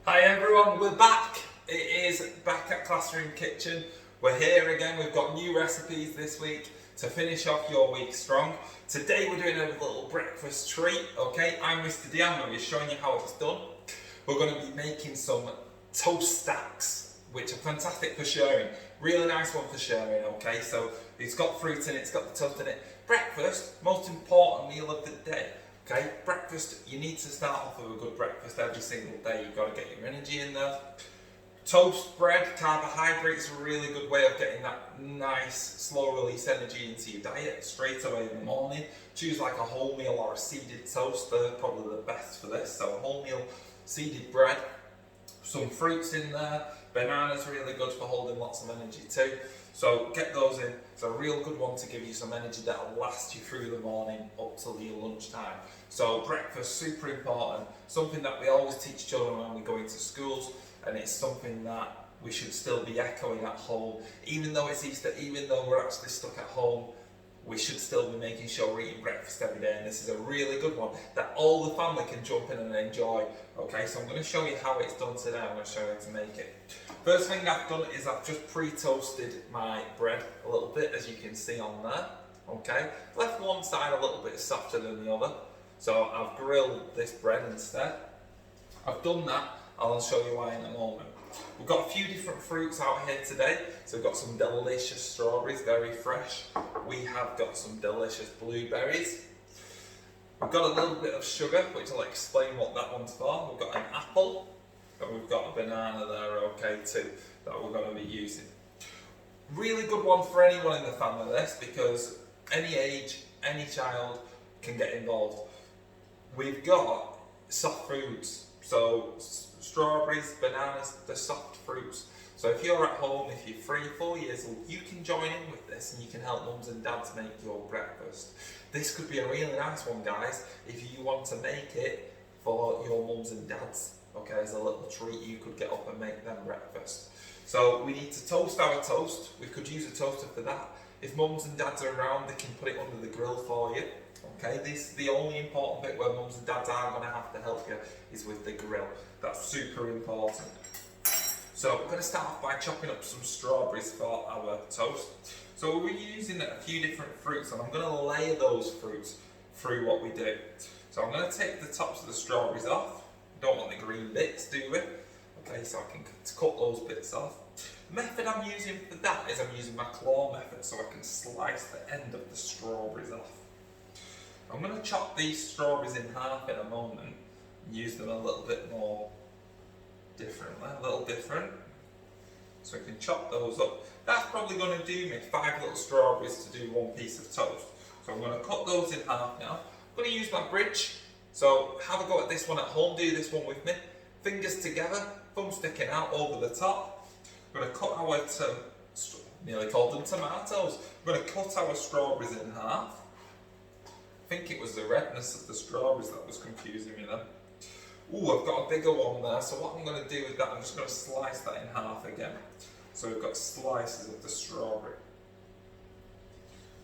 Hi everyone, we're back. It is back at Classroom Kitchen. We're here again. We've got new recipes this week to finish off your week strong. Today we're doing a little breakfast treat, okay? I'm Mr. Diano, we're showing you how it's done. We're going to be making some toast stacks, which are fantastic for sharing. Really nice one for sharing, okay? So it's got fruit in it, it's got the toast in it. Breakfast, most important meal of the day. Okay, breakfast, you need to start off with a good breakfast every single day. You've got to get your energy in there. Toast, bread, carbohydrates are a really good way of getting that nice, slow release energy into your diet straight away in the morning. Choose like a wholemeal or a seeded toast, they're probably the best for this. So a wholemeal seeded bread, some fruits in there. Banana's really good for holding lots of energy too. So get those in. It's a real good one to give you some energy that'll last you through the morning up till your lunchtime. So breakfast, super important. Something that we always teach children when we go into schools, and it's something that we should still be echoing at home. Even though it's Easter, even though we're actually stuck at home, we should still be making sure we're eating breakfast every day, and this is a really good one that all the family can jump in and enjoy. Okay, so I'm going to show you how it's done today. I'm going to show you how to make it. First thing I've done is I've just pre-toasted my bread a little bit, as you can see on there. Okay, left one side a little bit softer than the other, so I've grilled this bread instead. I've done that, I'll show you why in a moment. We've got a few different fruits out here today. So we've got some delicious strawberries, very fresh. We have got some delicious blueberries. We've got a little bit of sugar, which I'll explain what that one's for. We've got an apple, and we've got a banana there, okay, too, that we're going to be using. Really good one for anyone in the family, this, because any age, any child can get involved. We've got soft foods, so strawberries, bananas, they're soft fruits. So if you're at home, if you're 3, 4 years old, you can join in with this and you can help mums and dads make your breakfast. This could be a really nice one, guys, if you want to make it for your mums and dads. Okay, as a little treat, you could get up and make them breakfast. So we need to toast our toast. We could use a toaster for that. If mums and dads are around, they can put it under the grill for you. Okay, the only important bit where mums and dads are going to have to help you is with the grill. That's super important. So we're going to start off by chopping up some strawberries for our toast. So we're using a few different fruits, and I'm going to layer those fruits through what we do. So I'm going to take the tops of the strawberries off. Don't want the green bits, do we? Okay, so I can cut those bits off. The method I'm using for that is I'm using my claw method, so I can slice the end of the strawberries off. I'm going to chop these strawberries in half in a moment and use them a little bit more differently, a little different. So I can chop those up. That's probably going to do me 5 little strawberries to do 1 piece of toast. So I'm going to cut those in half now. I'm going to use my bridge. So have a go at this one at home, do this one with me. Fingers together, thumb sticking out over the top. I'm going to cut our, nearly called them tomatoes. I'm going to cut our strawberries in half. I think it was the redness of the strawberries that was confusing me then. Ooh, I've got a bigger one there, so what I'm going to do with that, I'm just going to slice that in half again. So we've got slices of the strawberry.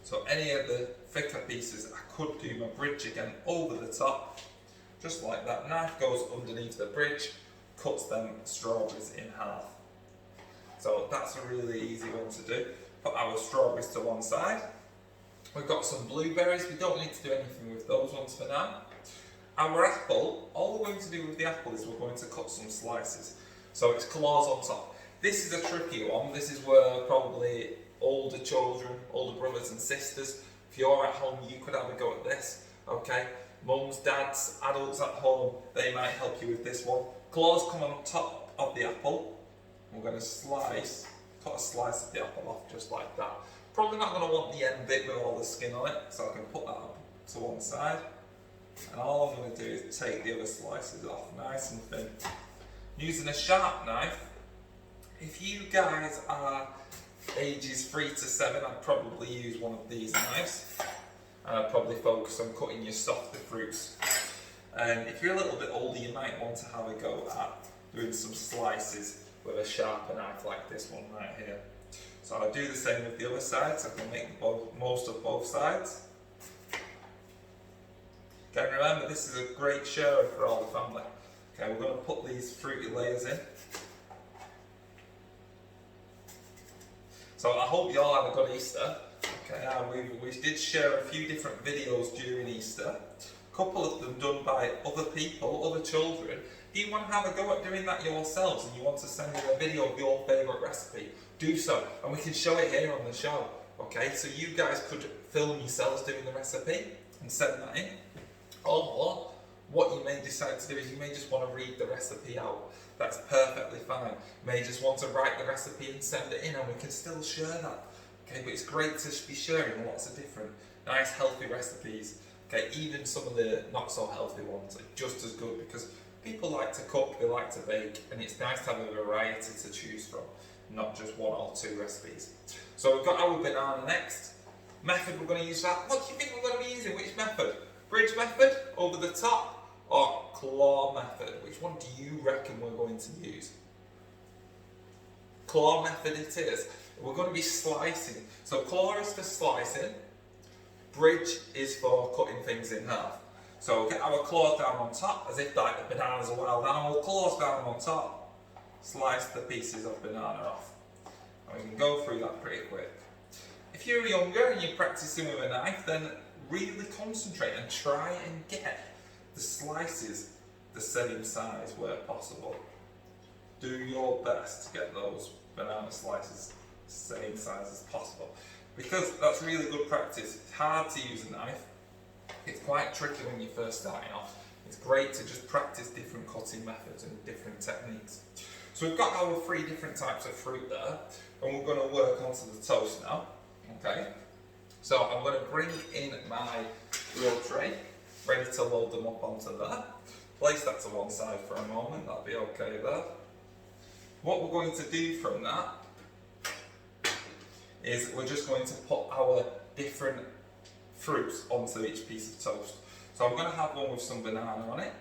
So any of the thicker pieces, I could do my bridge again over the top, just like that. Knife goes underneath the bridge, cuts them strawberries in half. So that's a really easy one to do. Put our strawberries to one side. We've got some blueberries, we don't need to do anything with those ones for now. Our apple, all we're going to do with the apple is we're going to cut some slices. So it's claws on top. This is a tricky one. This is where probably older children, older brothers and sisters, if you're at home, you could have a go at this. Okay, mums, dads, adults at home, they might help you with this one. Claws come on top of the apple. We're going to cut a slice of the apple off just like that. Probably not going to want the end bit with all the skin on it, so I can put that up to one side. And all I'm going to do is take the other slices off, nice and thin. Using a sharp knife. If you guys are ages 3 to 7, I'd probably use one of these knives. And I'd probably focus on cutting your softer fruits. And if you're a little bit older, you might want to have a go at doing some slices with a sharper knife like this one right here. So I'll do the same with the other side, so I can make most of both sides. Okay, remember this is a great sharing for all the family. Okay, we're going to put these fruity layers in. So I hope you all had a good Easter. Okay, we did share a few different videos during Easter. A couple of them done by other people, other children. If you want to have a go at doing that yourselves and you want to send me a video of your favourite recipe, do so. And we can show it here on the show. Okay, so you guys could film yourselves doing the recipe and send that in. Or what you may decide to do is you may just want to read the recipe out. That's perfectly fine. You may just want to write the recipe and send it in, and we can still share that. Okay, but it's great to be sharing lots of different nice healthy recipes. Okay, even some of the not so healthy ones are just as good because people like to cook, they like to bake, and it's nice to have a variety to choose from, not just one or two recipes. So we've got our banana next. Method we're going to use that. What do you think we're going to be using? Which method? Bridge method, over the top, or claw method? Which one do you reckon we're going to use? Claw method it is. We're going to be slicing. So claw is for slicing, bridge is for cutting things in half. So we'll get our claws down on top, as if like the banana's a wild animal, claws down on top, slice the pieces of banana off. And we can go through that pretty quick. If you're younger and you're practicing with a knife, then really concentrate and try and get the slices the same size where possible. Do your best to get those banana slices the same size as possible, because that's really good practice. It's hard to use a knife. It's quite tricky when you're first starting off. It's great to just practice different cutting methods and different techniques. So we've got our 3 different types of fruit there, and we're going to work onto the toast now. Okay, so I'm going to bring in my grill tray, ready to load them up onto there. Place that to one side for a moment, that'll be okay there. What we're going to do from that is we're just going to put our different fruits onto each piece of toast. So I'm going to have one with some banana on it.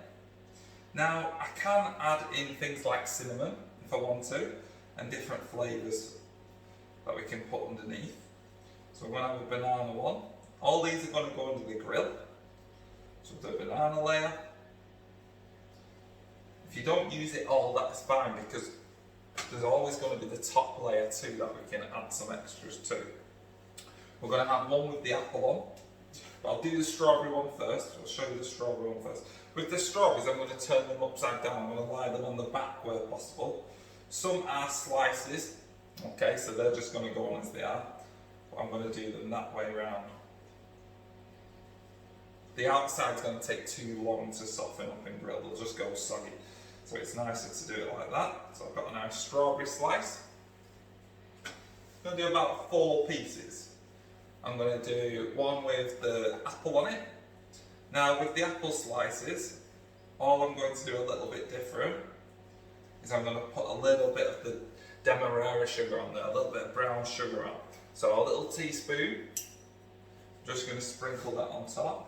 Now I can add in things like cinnamon if I want to, and different flavours that we can put underneath. So we're going to have a banana one. All these are going to go under the grill. So the banana layer. If you don't use it all, that's fine, because there's always going to be the top layer too that we can add some extras to. We're going to have one with the apple on. But I'll do the strawberry one first. I'll show you the strawberry one first. With the strawberries, I'm going to turn them upside down. I'm going to lie them on the back where possible. Some are slices. Okay, so they're just going to go on as they are. But I'm going to do them that way around. The outside's going to take too long to soften up and grill. They'll just go soggy. So it's nicer to do it like that. So I've got a nice strawberry slice. I'm going to do about 4 pieces. I'm going to do one with the apple on it. Now with the apple slices, all I'm going to do a little bit different is I'm going to put a little bit of the demerara sugar on there, a little bit of brown sugar on. So a little teaspoon, just going to sprinkle that on top.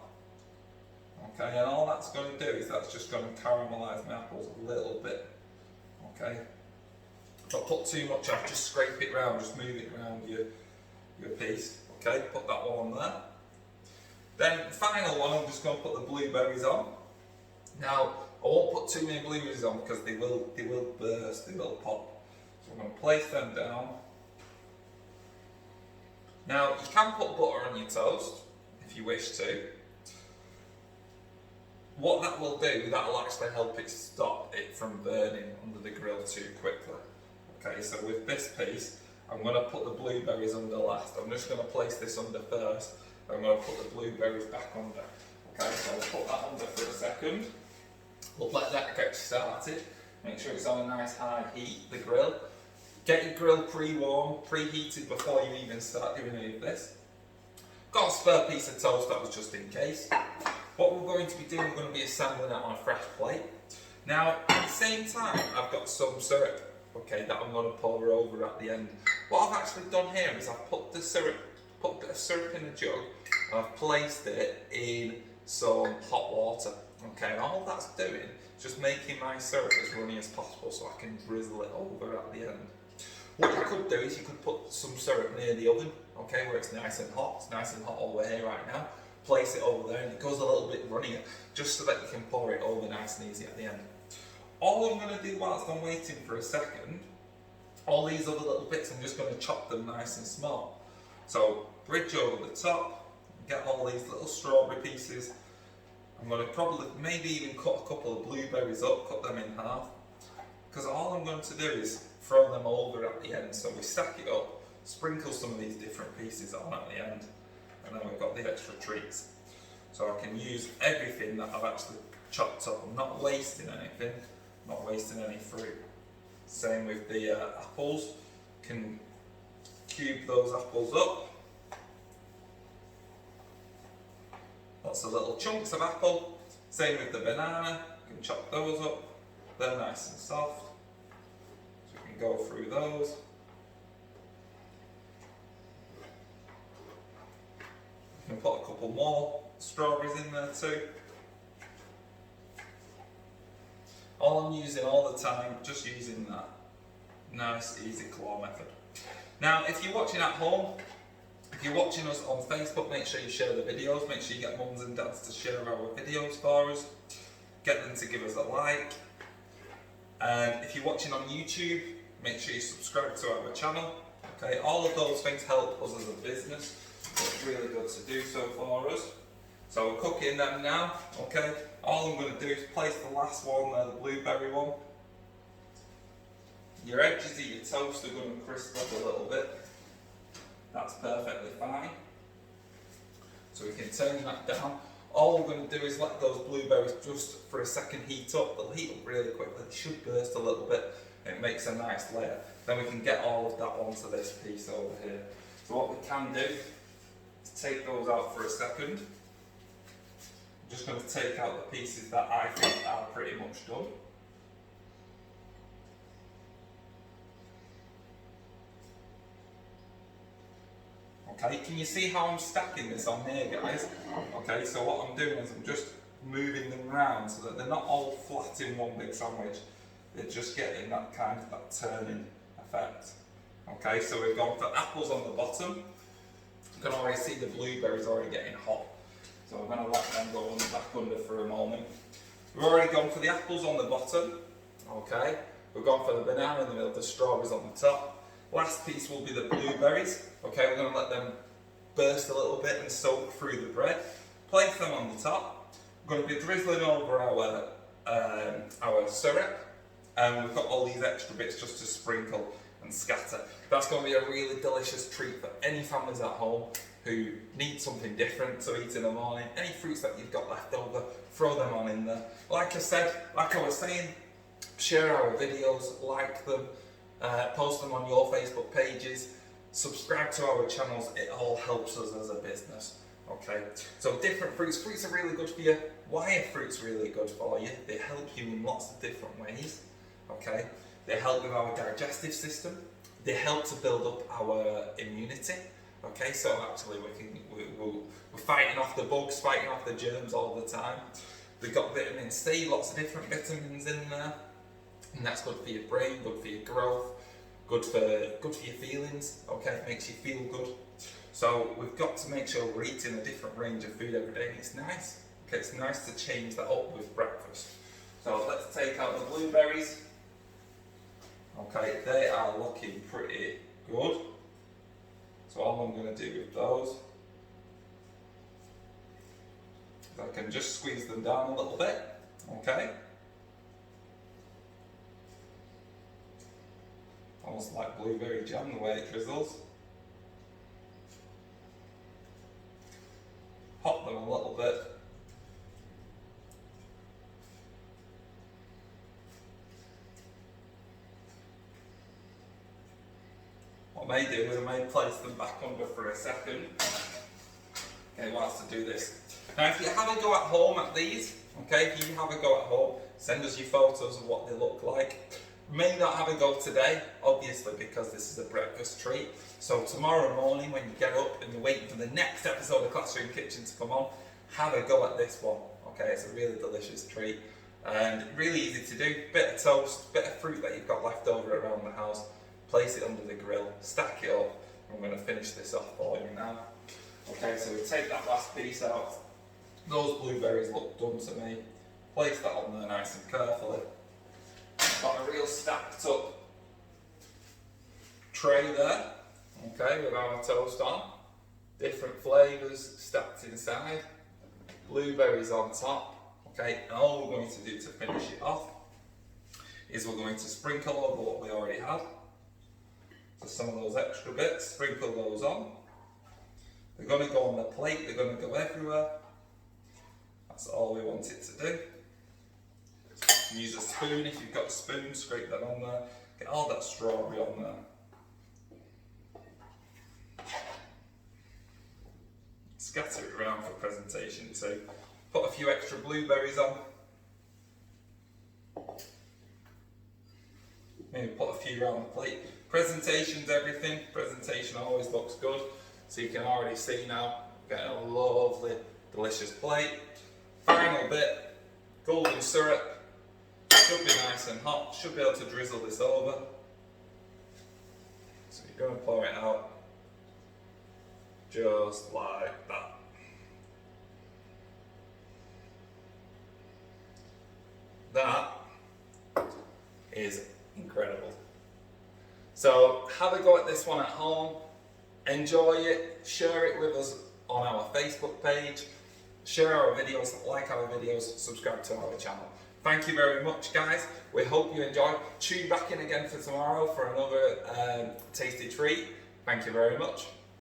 Okay, and all that's going to do is that's just going to caramelise my apples a little bit. Okay, if I put too much off, just scrape it round, just move it around your piece. Okay, put that one on there. Then the final one, I'm just going to put the blueberries on. Now, I won't put too many blueberries on because they will burst, they will pop. So I'm going to place them down. Now, you can put butter on your toast if you wish to. What that will do, that will actually help it stop it from burning under the grill too quickly. Okay, so with this piece, I'm going to put the blueberries under last. I'm just going to place this under first. I'm going to put the blueberries back under. Okay, so I'll put that under for a second. We'll let that get started. Make sure it's on a nice high heat, the grill. Get your grill pre-warm, preheated before you even start doing any of this. Got a spare piece of toast, that was just in case. What we're going to be doing, we're going to be assembling it on a fresh plate. Now, at the same time, I've got some syrup. Okay, that I'm going to pour over at the end. What I've actually done here is I've put the syrup, put a bit of syrup in a jug, and I've placed it in some hot water. Okay, and all that's doing is just making my syrup as runny as possible so I can drizzle it over at the end. What you could do is you could put some syrup near the oven, okay, where it's nice and hot. It's nice and hot over here right now. Place it over there and it goes a little bit runnier, just so that you can pour it over nice and easy at the end. all I'm going to do whilst I'm waiting for a second, all these other little bits, I'm just going to chop them nice and small. So bridge over the top, get all these little strawberry pieces. I'm going to probably maybe even cut a couple of blueberries up, cut them in half. Because all I'm going to do is throw them over at the end. So we stack it up, sprinkle some of these different pieces on at the end, and then we've got the extra treats. So I can use everything that I've actually chopped up. I'm not wasting anything, not wasting any fruit. Same with the apples. Can cube those apples up. Lots of little chunks of apple. Same with the banana. You can chop those up. They're nice and soft. So we can go through those. You can put a couple more strawberries in there too. All I'm using all the time, just using that nice easy claw method. Now if you're watching at home, if you're watching us on Facebook, make sure you share the videos, make sure you get mums and dads to share our videos for us, get them to give us a like, and if you're watching on YouTube, make sure you subscribe to our channel. Okay, all of those things help us as a business, so it's really good to do so for us. So we're cooking them now, okay? All I'm going to do is place the last one there, the blueberry one. Your edges of your toast are going to crisp up a little bit. That's perfectly fine. So we can turn that down. All we're going to do is let those blueberries just for a second heat up. They'll heat up really quickly. They should burst a little bit. It makes a nice layer. Then we can get all of that onto this piece over here. So what we can do is take those out for a second. I'm just going to take out the pieces that I think are pretty much done. Okay, can you see how I'm stacking this on here, guys? Okay, so what I'm doing is I'm just moving them around so that they're not all flat in one big sandwich. They're just getting that kind of that turning effect. Okay, so we've gone for apples on the bottom. You can already see the blueberries already getting hot. So I'm going to let them go back under for a moment. We've already gone for the apples on the bottom. Okay, we've gone for the banana in the middle, the strawberries on the top. Last piece will be the blueberries. Okay, we're going to let them burst a little bit and soak through the bread. Place them on the top. We're going to be drizzling over our syrup, and we've got all these extra bits just to sprinkle and scatter. That's going to be a really delicious treat for any families at home who need something different to eat in the morning. Any fruits that you've got left over, throw them on in there. Like I was saying, share our videos, like them, post them on your Facebook pages, subscribe to our channels. It all helps us as a business. Okay, so different fruits. Fruits are really good for you. Why are fruits really good for you? They help you in lots of different ways. Okay, they help with our digestive system. They help to build up our immunity. Okay, so actually we're fighting off the bugs, fighting off the germs all the time. We've got vitamin C, lots of different vitamins in there. And that's good for your brain, good for your growth, good for your feelings. Okay, it makes you feel good. So we've got to make sure we're eating a different range of food every day, and it's nice. Okay, it's nice to change that up with breakfast. So let's take out the blueberries. Okay, they are looking pretty good. So all I'm going to do with those is I can just squeeze them down a little bit. Okay. Almost like blueberry jam, the way it drizzles. Hop them a little bit. What I may do is I may place them back under for a second. Okay, whilst I do this. Now if you have a go at home at these, okay, if you have a go at home, send us your photos of what they look like. May not have a go today, obviously, because this is a breakfast treat. So tomorrow morning when you get up and you're waiting for the next episode of Classroom Kitchen to come on, have a go at this one. Okay, it's a really delicious treat and really easy to do. Bit of toast, bit of fruit that you've got left over around the house, place it under the grill, stack it up. I'm going to finish this off for you now. Okay, so we take that last piece out. Those blueberries look done to me. Place that on there nice and carefully. Got a real stacked up tray there, okay, with our toast on. Different flavours stacked inside. Blueberries on top, okay, and all we're going to do to finish it off is we're going to sprinkle over what we already had. So some of those extra bits, sprinkle those on. They're going to go on the plate, they're going to go everywhere. That's all we want it to do. Use a spoon if you've got a spoon, scrape that on there. Get all that strawberry on there. Scatter it around for presentation too. Put a few extra blueberries on. Maybe put a few around the plate. Presentation's everything. Presentation always looks good. So you can already see now, getting a lovely, delicious plate. Final bit, golden syrup. Should be nice and hot. Should be able to drizzle this over. So you're going to pour it out. Just like that. That is incredible. So have a go at this one at home, enjoy it, share it with us on our Facebook page, share our videos, like our videos, subscribe to our channel. Thank you very much, guys. We hope you enjoyed. Tune back in again for tomorrow for another tasty treat. Thank you very much.